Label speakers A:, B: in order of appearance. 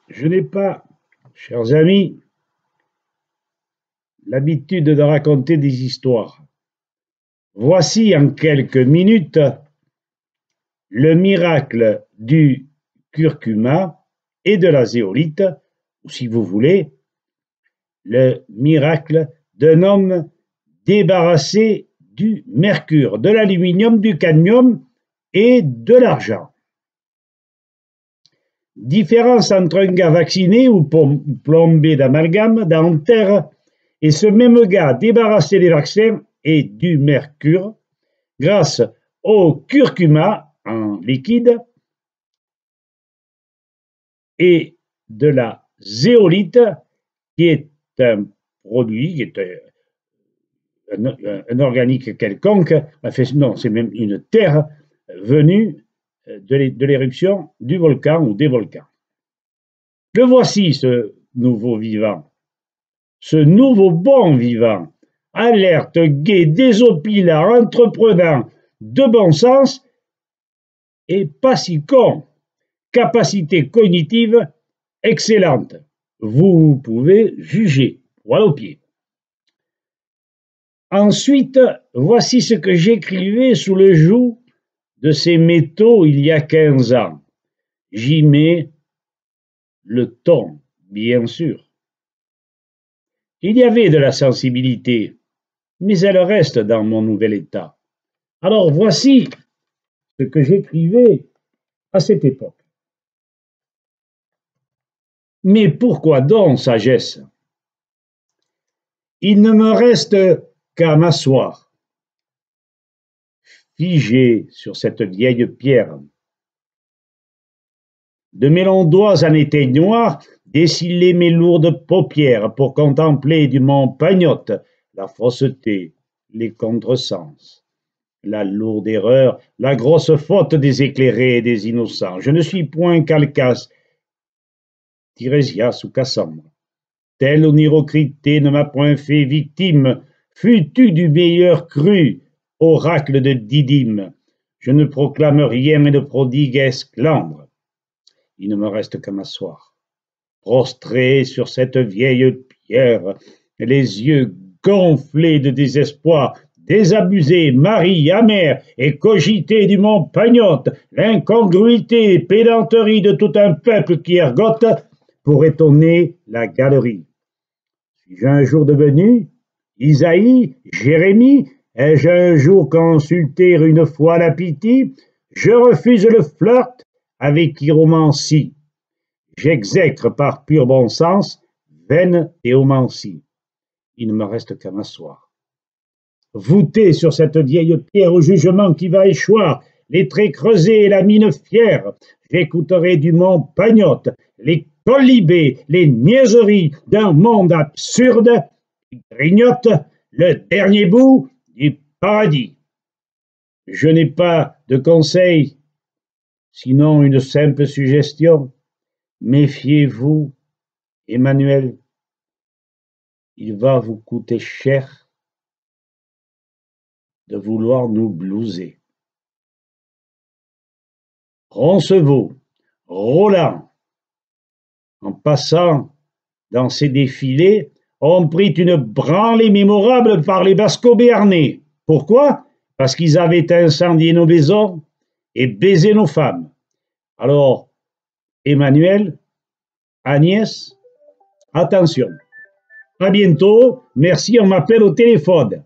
A: Je n'ai pas, chers amis, l'habitude de raconter des histoires. Voici en quelques minutes le miracle du curcuma et de la zéolite, ou si vous voulez, le miracle d'un homme débarrassé du mercure, de l'aluminium, du cadmium et de l'argent. Différence entre un gars vacciné ou plombé d'amalgame, dentaire, et ce même gars débarrassé des vaccins et du mercure grâce au curcuma en liquide et de la zéolite qui est un produit, qui est un organique quelconque, enfin, non, c'est même une terre venue de l'éruption du volcan ou des volcans. Le voici, ce nouveau vivant, ce nouveau bon vivant, alerte, gai, désopilant, entreprenant, de bon sens et pas si con, capacité cognitive excellente. Vous pouvez juger, voilà au pied. Ensuite, voici ce que j'écrivais sous le joug de ces métaux il y a 15 ans. J'y mets le ton, bien sûr. Il y avait de la sensibilité, mais elle reste dans mon nouvel état. Alors voici ce que j'écrivais à cette époque. Mais pourquoi donc, sagesse? Il ne me reste qu'à m'asseoir, figé sur cette vieille pierre. De mes longs doigts en étais noir, dessiller mes lourdes paupières pour contempler du mont Pagnotte la fausseté, les contresens, la lourde erreur, la grosse faute des éclairés et des innocents. Je ne suis point Calcas, Tirésias ou Cassandre. Tel onirocritée ne m'a point fait victime, fus-tu du meilleur cru, oracle de Didyme. Je ne proclame rien et ne prodigue esclandre. Il ne me reste qu'à m'asseoir, prostré sur cette vieille pierre, les yeux gonflés de désespoir, désabusé, Marie amère et cogité du mont Pagnotte, l'incongruité, pédanterie de tout un peuple qui ergote pour étonner la galerie. Suis-je un jour devenu Isaïe, Jérémie? Ai-je un jour consulté une fois la Pythie? Je refuse le flirt avec chiromancie. J'exècre par pur bon sens vaine théomancie. Il ne me reste qu'à m'asseoir. Voûté sur cette vieille pierre au jugement qui va échoir, les traits creusés et la mine fière, j'écouterai du mont Pagnotte les colibés, les niaiseries d'un monde absurde qui grignote le dernier bout du paradis. Je n'ai pas de conseil, sinon une simple suggestion. Méfiez-vous, Emmanuel, il va vous coûter cher de vouloir nous blouser. Roncevaux, Roland, en passant dans ces défilés, ont pris une branlée mémorable par les Basco-Béarnais. Pourquoi? Parce qu'ils avaient incendié nos maisons et baisé nos femmes. Alors, Emmanuel, Agnès, attention. À bientôt. Merci, on m'appelle au téléphone.